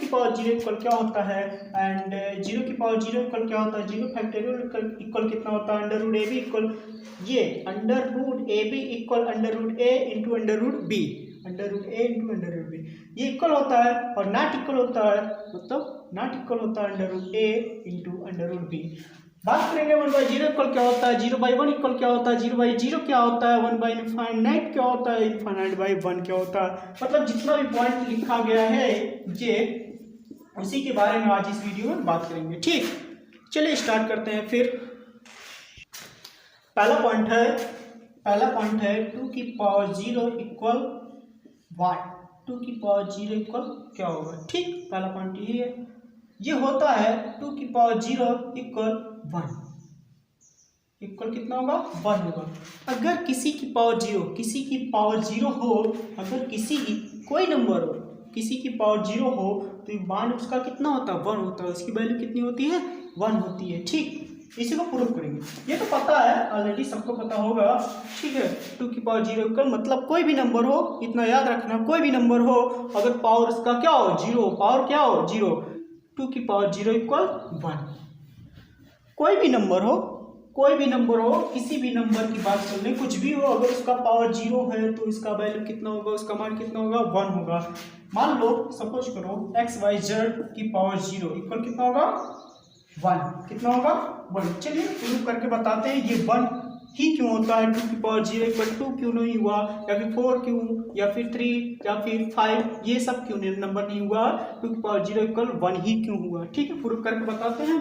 की power 0 equal क्या होता है, एंड 0 की पावर 0 इक्वल क्या होता है, 0 फैक्टोरियल इक्वल कितना होता है, under root A B equal, ये under root A B equal under root A into under root B, under root A into under root B, ये इक्वल होता है, और नॉट इक्वल होता है, मतलब नॉट इक्वल होता है अंडर रूट ए इंटू अंडर रूट बी। बात करेंगे 1/0 इक्वल क्या होता है, 0/1 इक्वल क्या होता है, 0/0 क्या होता है, 1/इनफाइनाइट क्या होता है, इनफाइनाइट/1 क्या होता है। मतलब जितना भी पॉइंट लिखा गया है ये उसी के बारे में आज इस वीडियो में बात करेंगे। ठीक, चलिए स्टार्ट करते हैं। फिर पहला पॉइंट है 2 की पावर 0 इक्वल 1, 2 की पावर 0 इक्वल क्या होगा। ठीक, पहला पॉइंट यही है, ये होता है 2 की पावर 0 इक्वल 1 इक्वल कितना होगा, 1 होगा। अगर किसी की पावर 0 हो, अगर किसी की कोई नंबर हो, किसी की पावर 0 हो तो मान उसका कितना होता है, 1 होता है, उसकी वैल्यू कितनी होती है, 1 होती है। ठीक, इसी को प्रूव करेंगे, ये तो पता है ऑलरेडी, सबको पता होगा। ठीक है, 2 की पावर 0 इक्वल मतलब कोई भी नंबर हो, इतना याद रखना, कोई भी नंबर हो अगर पावर उसका क्या हो, 0, पावर क्या हो 0, 2 की पावर 0 इक्वल 1। कोई भी नंबर हो, किसी भी नंबर की बात कर ले, कुछ भी हो, अगर उसका पावर 0 है तो इसका वैल्यू कितना होगा, उसका मान कितना होगा, 1 होगा। मान लो सपोज करो XYZ की पावर 0 इक्वल कितना होगा, 1, कितना होगा, 1। चलिए प्रूव करके बताते हैं ये 1 ही क्यों होता है, 2 की पावर 0 इक्वल 2 क्यों नहीं हुआ, या फिर 4 क्यों, या फिर 3, या फिर 5, ये सब क्यों नंबर नहीं हुआ, 2 की पावर 0 इक्वल 1 ही क्यों हुआ। ठीक है, प्रूव करके बताते हैं।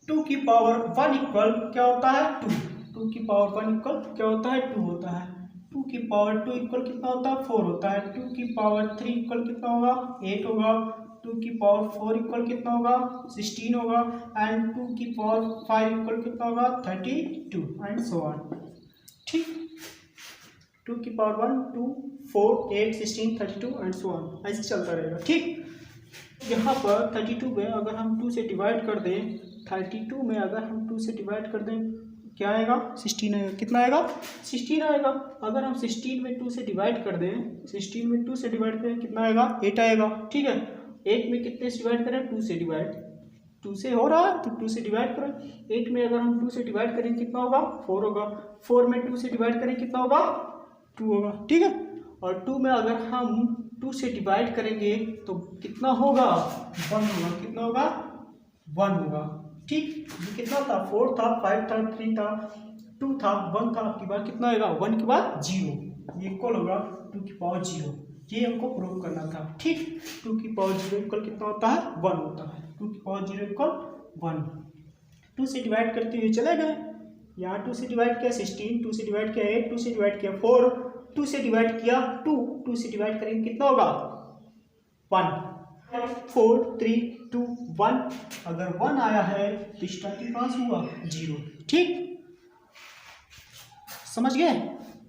2 की पावर 1 इक्वल क्या होता है, 2, 2 की पावर 1 इक्वल क्या होता है, 2 होता है। 2 की पावर 2 इक्वल कितना होता है, 4 होता है। 2 की पावर 3 इक्वल कितना होगा, 8 होगा। 2 की पावर 4 इक्वल कितना होगा, 16 होगा। एंड 2 की पावर 5 इक्वल कितना होगा, 32 एंड सो ऑन। ठीक, 2 की पावर 1, 2, 4, 8, 16, 32 एंड सो ऑन, ऐसे चलता रहेगा। ठीक, यहाँ पर 32 में अगर हम 2 से डिवाइड कर दें, 32 में अगर हम 2 से डिवाइड कर दें क्या आएगा, 16 आएगा। कितना आएगा, 16 आएगा। अगर हम 16 में 2 से डिवाइड कर दें, 16 में 2 से डिवाइड करें कितना आएगा, 8 आएगा। ठीक है, 8 में कितने से डिवाइड करें, 2 से डिवाइड, 2 से हो रहा है तो 2 से डिवाइड करें। 8 में अगर हम 2 से डिवाइड करें कितना होगा, 4 होगा। 4 में 2 से डिवाइड करें कितना होगा, 2 होगा। ठीक है, और 2 में अगर हम 2 से डिवाइड करेंगे तो कितना होगा, 1 होगा। कितना होगा, 1 होगा। ठीक, ये कितना था, 4 था, 5 था, 3 था, 2 था, 1 था, आपकी बार कितना आएगा, 1 के बाद 0, ये इक्वल होगा 2 की पावर 0। ये हमको प्रूव करना था। ठीक, 2 की पावर 0 इक्वल कितना होता है, 1 होता है। 2 की पावर 0 इक्वल 1। 2 से डिवाइड करते हुए चले गए, यहाँ 2 से डिवाइड किया 16, 2 से डिवाइड किया 8, 2 से डिवाइड किया 4, 2 से डिवाइड किया 2, 2 से डिवाइड करेंगे कितना होगा, 1, 4, 3, 2, 1। अगर 1 आया है तो स्टार्टिंग पास हुआ 0। ठीक, समझ गए।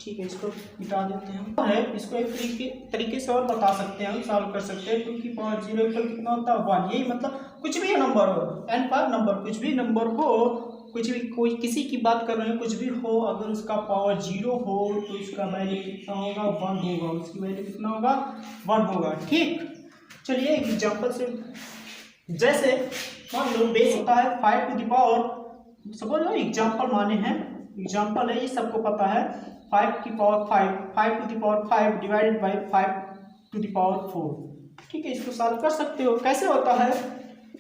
ठीक है, इसको मिटा देते हैं। है इसको एक तरीके से और बता सकते हैं, हम सॉल्व कर सकते हैं। 2 की पावर 0 इक्वल कितना होता है, 1। यही मतलब कुछ भी नंबर हो, n पर नंबर, कुछ भी नंबर हो, कुछ भी, कोई किसी की बात कर रहे हैं, कुछ भी हो, अगर उसका पावर 0 हो तो उसका वैल्यू कितना होगा, 1 होगा। उसकी वैल्यू कितना होगा, 1 होगा। ठीक, चलिए एग्जाम्पल से, जैसे मान लो बेस होता है 5 to the power, suppose example माने हैं, एग्जाम्पल है, ये सबको पता है। 5 की power 5, 5 to the power 5 divided by 5 to the power 4। ठीक है, इसको सॉल्व कर सकते हो। कैसे होता है,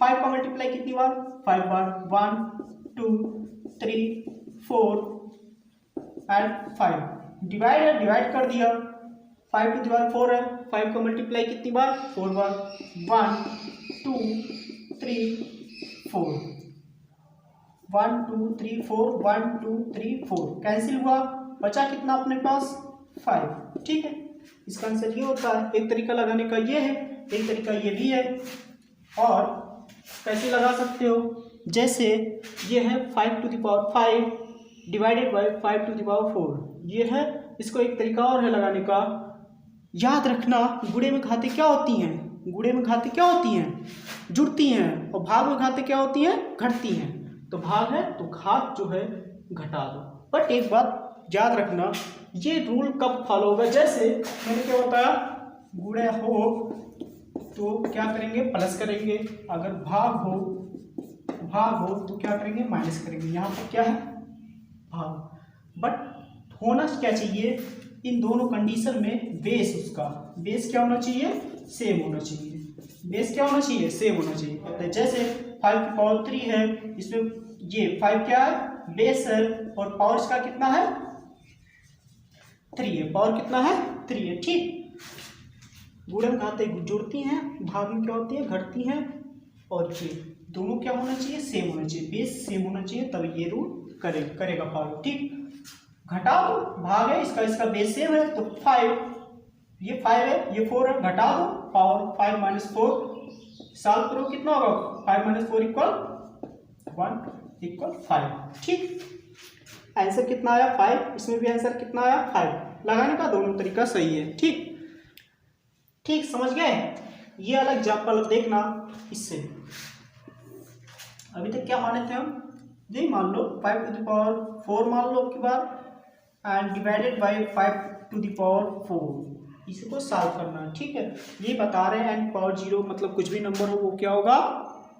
5 का मल्टीप्लाई कितनी बार, 5 बार, 1, 2, 3, 4 एंड 5। डिवाइड कर दिया, 5 टू द पावर 4 है, 5 का मल्टीप्लाई कितनी बार, 4 बार, 1, 2, 3, 4, 1, 2, 3, 4, 1, 2, 3, 4 कैंसिल हुआ, बचा कितना अपने पास, 5। ठीक है, इसका आंसर ये होता है। एक तरीका लगाने का ये है, एक तरीका ये भी है। और कैसे लगा सकते हो, जैसे ये है 5 to the power 5 divided by 5 to the power 4, ये है। इसको एक तरीका और है लगाने का, याद रखना गुणे में घातें क्या होती हैं, गुणे में घातें क्या होती हैं, जुड़ती हैं, और भाग में घातें क्या होती हैं, घटती हैं। तो भाग है तो घात जो है घटा दो। बट एक बात याद रखना ये रूल कब फॉलो होगा, जैसे मैंने क्या बताया, गुणे हो तो क्या करेंगे, प्लस करेंगे, अगर भाग हो तो क्या करेंगे, माइनस करेंगे। यहाँ पर क्या है, भाग। बट होना क्या चाहिए इन दोनों कंडीशन में, बेस क्या होना चाहिए, सेम होना चाहिए। बेस क्या होना चाहिए, सेम होना चाहिए। तो जैसे 5 की पावर 3 है, इसमें ये 5 क्या है, बेस है, और पावर इसका कितना है, 3 है। पावर कितना है, 3 है। ठीक, गुणन घाते जुड़ती हैं, भाग में क्या होती है, घटती हैं, और ये दोनों क्या होना चाहिए, सेम होना चाहिए, बेस सेम होना चाहिए, तब ये रूल करेगा फॉलो। ठीक, घटा दो, भाग है इसका बेस सेम है, तो 5, ये 5 है, ये 4 है, घटा दो, पावर 5 माइनस 4 सॉल्व करो, कितना होगा, 5 माइनस 4 इक्वल 1 इक्वल 5। ठीक, आंसर कितना आया, 5। इसमें भी आंसर कितना आया, 5। लगाने का दोनों तरीका सही है। ठीक, समझ गए। ये अलग एग्जाम्पल देखना इससे। अभी तक क्या माने थे हम, यही मान लो 5 टू द पावर 4 मान लो की बार, and divided by 5 to the power 4, इसको सॉल्व करना है। ठीक है, ये बता रहे हैं एन पावर 0 मतलब कुछ भी नंबर हो वो क्या होगा,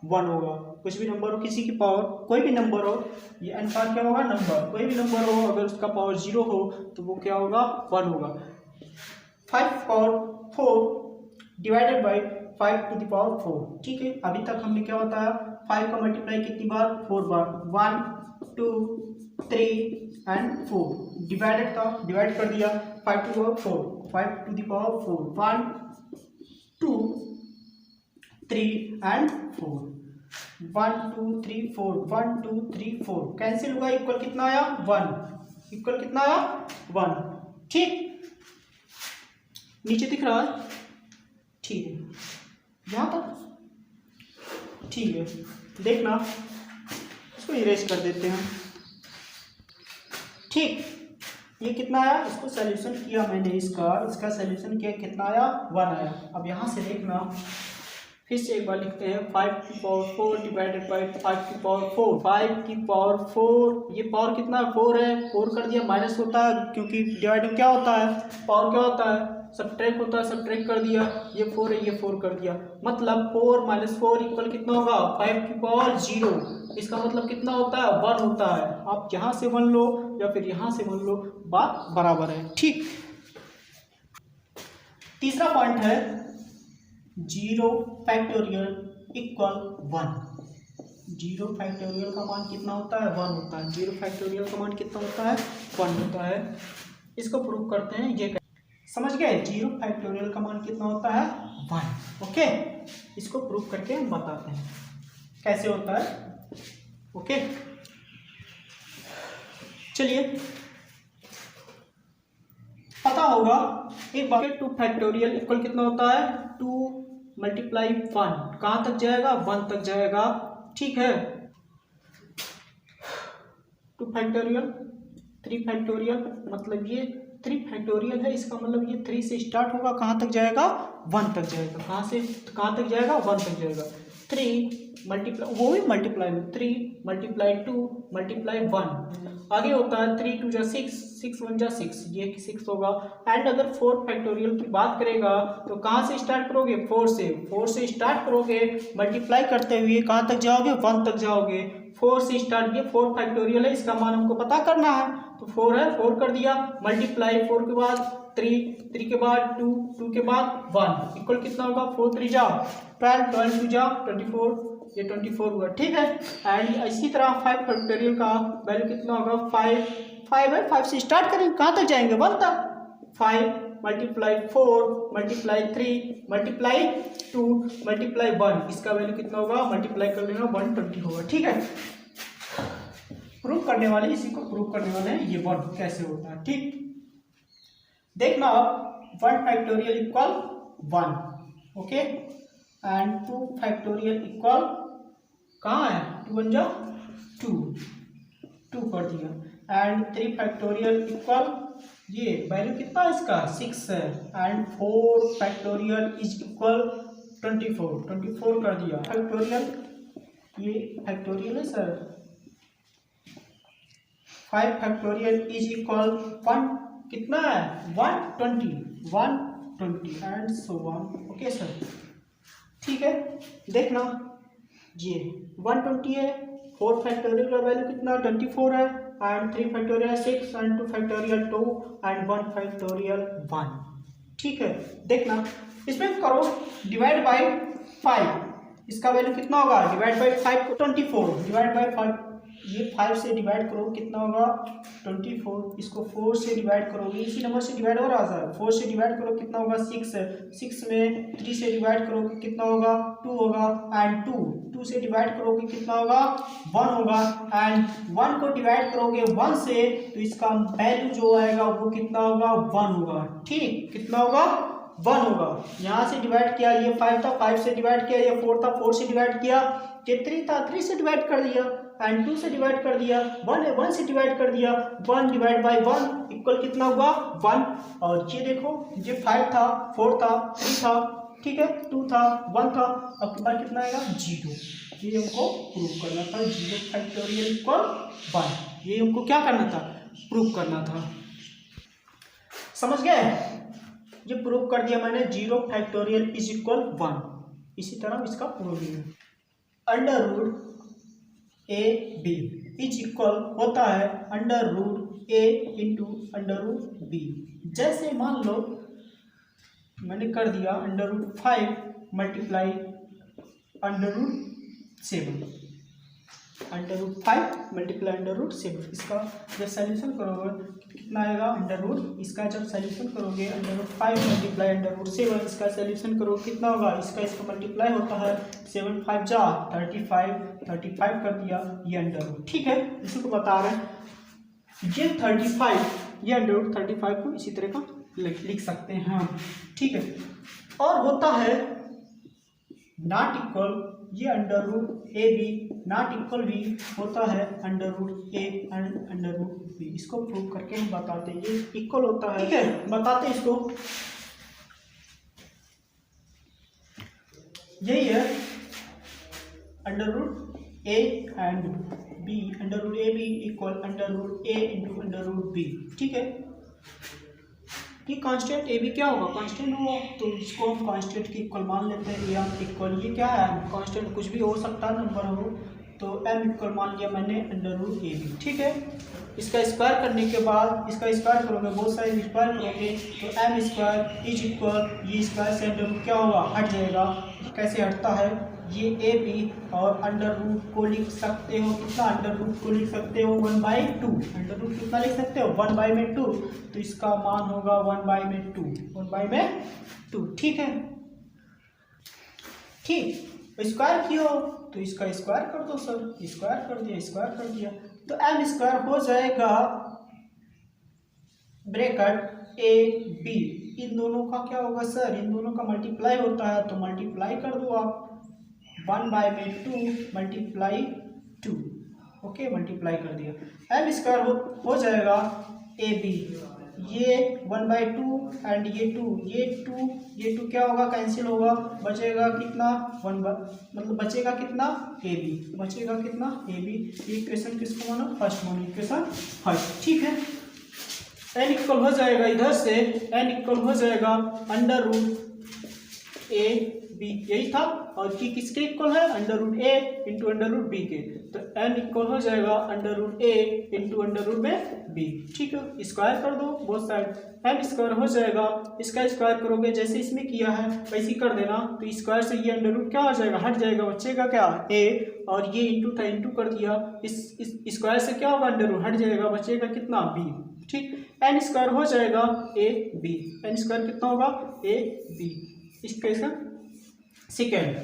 1 होगा। कुछ भी नंबर हो, किसी की पावर कोई भी नंबर हो, ये एन पावर क्या होगा, नंबर कोई भी नंबर हो, अगर उसका पावर 0 हो तो वो क्या होगा, 1 होगा। 5 power 4 divided by 5 to the power 4। ठीक है, अभी तक हमने क्या बताया, 5 का मल्टीप्लाई कितनी बार, 4 बार, 1 2 3 एंड 4, डिवाइडेड था, डिवाइड कर दिया, 5 to the power 4, 5 to the power 4, 1 2 3 and 4, 1 2 3 4, 1 2 3 4 cancel हुआ, इक्वल कितना आया, 1, इक्वल कितना आया, 1। ठीक, नीचे दिख रहा है, ठीक है, यहाँ तक ठीक है। देखना, इसको इरेज कर देते हैं। ठीक, ये कितना आया, इसको सॉल्यूशन किया मैंने, इसका सॉल्यूशन किया, कितना आया, 1 आया। अब यहाँ से देखना, फिर से एक बार लिखते हैं, 5 की पावर 4 डिवाइडेड बाई 5 की पावर 4, 5 की पावर 4, ये पावर कितना, 4 है, 4 कर दिया, माइनस होता है क्योंकि डिवाइड में क्या होता है, पावर क्या होता है, सब्ट्रैक्ट होता है, सब्ट्रैक्ट कर दिया, ये 4 है, ये 4 कर दिया, मतलब 4 माइनस 4 इक्वल कितना होगा, 5 की पावर 0। इसका मतलब कितना होता है, 1 होता है। आप यहाँ से 1 लो या फिर यहाँ से 1 लो, बात बराबर है। ठीक, तीसरा पॉइंट है 0 फैक्टोरियल इक्वल 1। 0 फैक्टोरियल का मान कितना होता है, 1 होता है। 0 फैक्टोरियल का मान कितना होता है, 1 होता है। इसको प्रूव करते हैं, ये समझ गए, 0 फैक्टोरियल का मान कितना होता है, 1। ओके, इसको प्रूव करके हम बताते हैं कैसे होता है। ओके, चलिए, पता होगा एक बार, 2 फैक्टोरियल इक्वल कितना होता है, 2 मल्टीप्लाई 1 कहाँ तक जाएगा, 1 तक जाएगा। ठीक है, 2 फैक्टोरियल 3 फैक्टोरियल, मतलब ये 3 फैक्टोरियल है, इसका मतलब ये 3 से स्टार्ट होगा, कहाँ तक जाएगा, 1 तक जाएगा। कहाँ तक जाएगा, 1 तक जाएगा। 3 मल्टीप्लाई, वो भी मल्टीप्लाई में, 3 मल्टीप्लाई 2 मल्टीप्लाई 1, आगे होता है 3 2 जा 6, 6 1 जा 6, ये 6 होगा। एंड अगर 4 फैक्टोरियल की बात करेगा तो कहाँ से स्टार्ट करोगे, 4 से स्टार्ट करोगे, मल्टीप्लाई करते हुए कहाँ तक जाओगे, 1 तक जाओगे। 4 से स्टार्ट किया, 4 फैक्टोरियल है, इसका मान हमको पता करना है, तो 4 है, 4 कर दिया, मल्टीप्लाई 4 के बाद 3, 3 के बाद 2, 2 के बाद 1, इक्वल कितना होगा, 4 3 जा 12, 12 2 जा 24, ये 24 हुआ। ठीक है, एंड इसी तरह 5 फैक्टोरियल का वैल्यू कितना होगा, 5 है, 5 से स्टार्ट करेंगे, कहाँ तक जाएंगे, 1 तक। 5 मल्टीप्लाई 4 मल्टीप्लाई 3 मल्टीप्लाई 2 मल्टीप्लाई 1, इसका वैल्यू कितना होगा, मल्टीप्लाई कर लेना, 120 होगा। ठीक है, प्रूफ करने वाले, इसी को प्रूफ करने वाले हैं, ये 1 कैसे होता है। ठीक, देखना अब 1 factorial equal 1, okay, and 2 factorial equal कहाँ है, 2 1 जा 2 कर दिया, एंड 3 फैक्टोरियल इक्वल, ये वैल्यू कितना है इसका, 6 है, एंड 4 फैक्टोरियल इज इक्वल 24 कर दिया। फैक्टोरियल, ये फैक्टोरियल है सर, 5 फैक्टोरियल इज इक्वल 1 कितना है 120 and so on. Okay sir, ठीक है। देखना ये 120 है, 4 फैक्टोरियल का वैल्यू कितना 24 है, and 3 factorial 6 and 2 factorial 2 and 1 factorial 1। ठीक है, देखना इसमें करो डिवाइड बाय 5, इसका वैल्यू कितना होगा डिवाइड बाय 5 को 24 डिवाइड बाय 5, ये 5 से डिवाइड करो कितना होगा 24, इसको 4 से डिवाइड करोगे इसी नंबर से डिवाइड हो रहा है सर, 4 से डिवाइड करो कितना होगा 6 में 3 से डिवाइड करोगे कितना होगा 2 होगा, एंड 2 से डिवाइड करोगे कितना होगा 1 होगा, एंड 1 को डिवाइड करोगे 1 से तो इसका वैल्यू जो आएगा वो कितना होगा 1 होगा। ठीक, कितना होगा 1 होगा। यहाँ से डिवाइड किया, ये 5 था 5 से डिवाइड किया, ये 4 था 4 से डिवाइड किया, ये 3 था 3 से डिवाइड कर दिया, एंड 2 से डिवाइड कर दिया, 1 से डिवाइड कर दिया, 1 डिवाइड बाई 1 इक्वल कितना हुआ 1। और ये देखो ये 5 था 4 था 3 था, ठीक है 2 था 1 था, अब बार कितना आएगा 0। ये हमको प्रूव करना था 0 फैक्टोरियल इक्वल 1, ये हमको क्या करना था प्रूव करना था। समझ गए, ये प्रूव कर दिया मैंने 0 फैक्टोरियल इज इक्वल 1। इसी तरह इसका प्रूव है under root A b is equal होता है अंडर रूट ए इंटू अंडर रूट बी। जैसे मान लो मैंने कर दिया under root 5 multiply under root 7, under root 5 multiply under root 7, इसका जब सॉल्यूशन करोगे कितना आएगा अंडर रूट, इसका जब सॉल्यूशन करोगे under root 5 multiply under root 7, इसका सॉल्यूशन करो कितना होगा, इसका मल्टीप्लाई होता है 7 5 जा 35 कर दिया ये अंडर रूट। ठीक है, इसी को बता रहे हैं ये 35, ये अंडर रूट 35 को इसी तरह का लिख सकते हैं हम। ठीक है, और होता है नॉट इक्वल, ये under root A b not equal भी होता है under root a and under root b. इसको प्रूव करके हम बताते हैं ये इक्वल होता है। ठीक है, बताते हैं इसको, यही है under root a and b, under root A B equal under root A into under root b. ठीक है, ये कांस्टेंट ए बी क्या होगा कांस्टेंट होगा, तो इसको हम कांस्टेंट की इक्वल मान लेते हैं। ये हम इक्वल, ये क्या है कांस्टेंट कुछ भी हो सकता है नंबर हो, तो एम इक्वल मान लिया मैंने अंडर रूट ए बी। ठीक है, इसका स्क्वायर करने के बाद इसका स्क्वायर करोगे बहुत सारे स्क्वायर करोगे तो एम स्क्वायर इज इक्वल, ये स्क्वायर से अंडर रूट क्या होगा हट जाएगा। कैसे हटता है, ये ए बी और अंडर रूट को लिख सकते हो कितना, अंडर रूट को लिख सकते हो 1/2, अंडर रूट कितना लिख सकते हो 1/2, तो इसका मान होगा 1/2। ठीक है, ठीक स्क्वायर किया हो तो इसका स्क्वायर कर दो सर, स्क्वायर कर दिया तो एम स्क्वायर हो जाएगा ब्रैकेट ए बी, इन दोनों का क्या होगा सर, इन दोनों का मल्टीप्लाई होता है तो मल्टीप्लाई कर दो आप 1/2 मल्टीप्लाई 2। ओके, मल्टीप्लाई कर दिया, एम स्क्वायर हो जाएगा ए बी, ये 1/2 एंड ये 2 क्या होगा कैंसिल होगा, बचेगा कितना मतलब बचेगा कितना ए बी, बचेगा कितना ए बी। ये इक्वेशन किसको मानो फर्स्ट मानो, इक्वेशन फर्स्ट। ठीक है, एन इक्वल हो जाएगा इधर से, एन इक्वल हो जाएगा अंडर रूट ए बी, यही था, और की किसके इक्वल है अंडर रूट ए इंटू अंडर रूट बी के, तो एन इक्वल हो जाएगा अंडर रूट ए इंटू अंडर रूट में बी। ठीक है, स्क्वायर कर दो बोथ साइड, एन स्क्वायर हो जाएगा, इसका स्क्वायर करोगे जैसे इसमें किया है वैसे कर देना, तो स्क्वायर से ये अंडर रूट क्या हो जाएगा हट जाएगा, बचेगा क्या ए, और ये इंटू था इंटू कर दिया, इस स्क्वायर से क्या होगा अंडर रूट हट जाएगा, बचेगा कितना बी। ठीक, एन स्क्वायर हो जाएगा ए बी, एन स्क्वायर कितना होगा ए बी। इक्वेशन सेकेंड,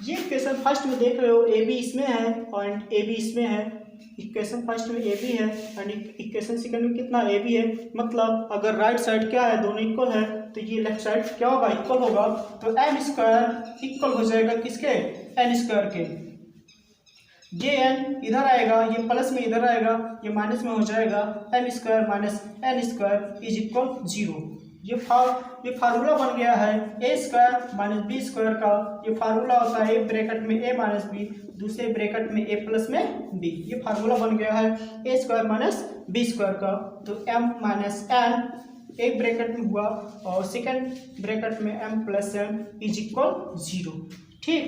ये इक्वेशन फर्स्ट में देख रहे हो ए बी इसमें है और ए बी इसमें है, इक्वेशन फर्स्ट में ए बी है एंड इक्वेशन सेकेंड में कितना ए बी है, मतलब अगर राइट साइड क्या है दोनों इक्वल है तो ये लेफ्ट साइड क्या होगा इक्वल होगा, तो एम स्क्वायर इक्वल हो जाएगा किसके एन स्क्वायर के, ये एन इधर आएगा, ये प्लस में इधर आएगा, ये माइनस में हो जाएगा, m square minus n square is equal 0। ये फार्मूला बन गया है a square minus b square का। ये फार्मूला होता है एक ब्रैकेट में ए माइनस बी, दूसरे ब्रैकेट में ए प्लस में बी। ये फार्मूला बन गया है a square minus b square का। तो एम माइनस एन एक ब्रैकेट में हुआ और सेकंड ब्रैकेट में m plus n is equal 0। ठीक,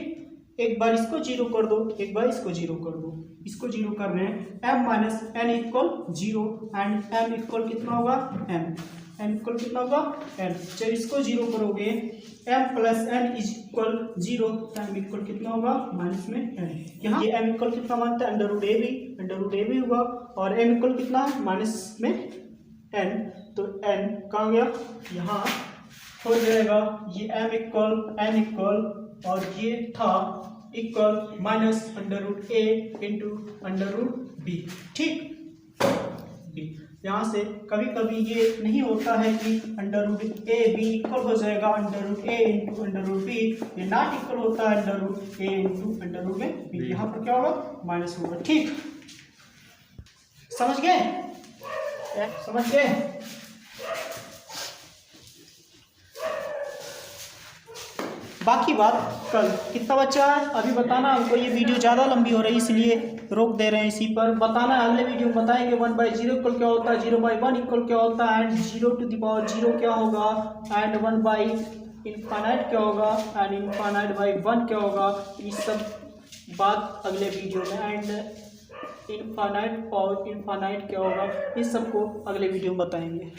एक बार इसको 0 कर दो, एक बार इसको 0 कर दो। इसको 0 कर रहे हैं, m minus n equal 0 and m इक्वल कितना होगा m इक्वल कितना होगा n। जब इसको 0 करोगे m plus n is equal 0, m इक्वल कितना होगा माइनस में n। यहाँ ये m इक्वल कितना मानता है अंडर रूट ए भी हुआ और m इक्वल कितना माइनस में n। तो n कहाँ गया, यहाँ हो जाएगा ये m इक्वल n इक्वल और ये था इक्वल माइनस अंडर रूट ए इंटू अंडर रूट बी। ठीक, बी यहाँ से कभी कभी ये नहीं होता है कि under root A B equal हो जाएगा अंडर रूट ए इंटू अंडर रूट बी, ये नॉट इक्वल होता है अंडर रूट ए इंटू अंडर रूट में बी। यहाँ पर क्या होगा माइनस होगा। ठीक, समझ गए, समझ गए। बाकी बात कल। कितना बच्चा है अभी बताना हमको। ये वीडियो ज़्यादा लंबी हो रही है इसलिए रोक दे रहे हैं, इसी पर बताना। अगले वीडियो में बताएंगे 1/0 इक्वल क्या होता है, 0/1 इक्वल क्या होता है, एंड 0 टू द पावर 0 क्या होगा, एंड 1/इनफाइनाइट क्या होगा, एंड इनफाइनाइट/1 क्या होगा। ये सब बात अगले वीडियो में, एंड इनफाइनाइट पावर इनफाइनाइट क्या होगा, इस सबको अगले वीडियो में बताएंगे।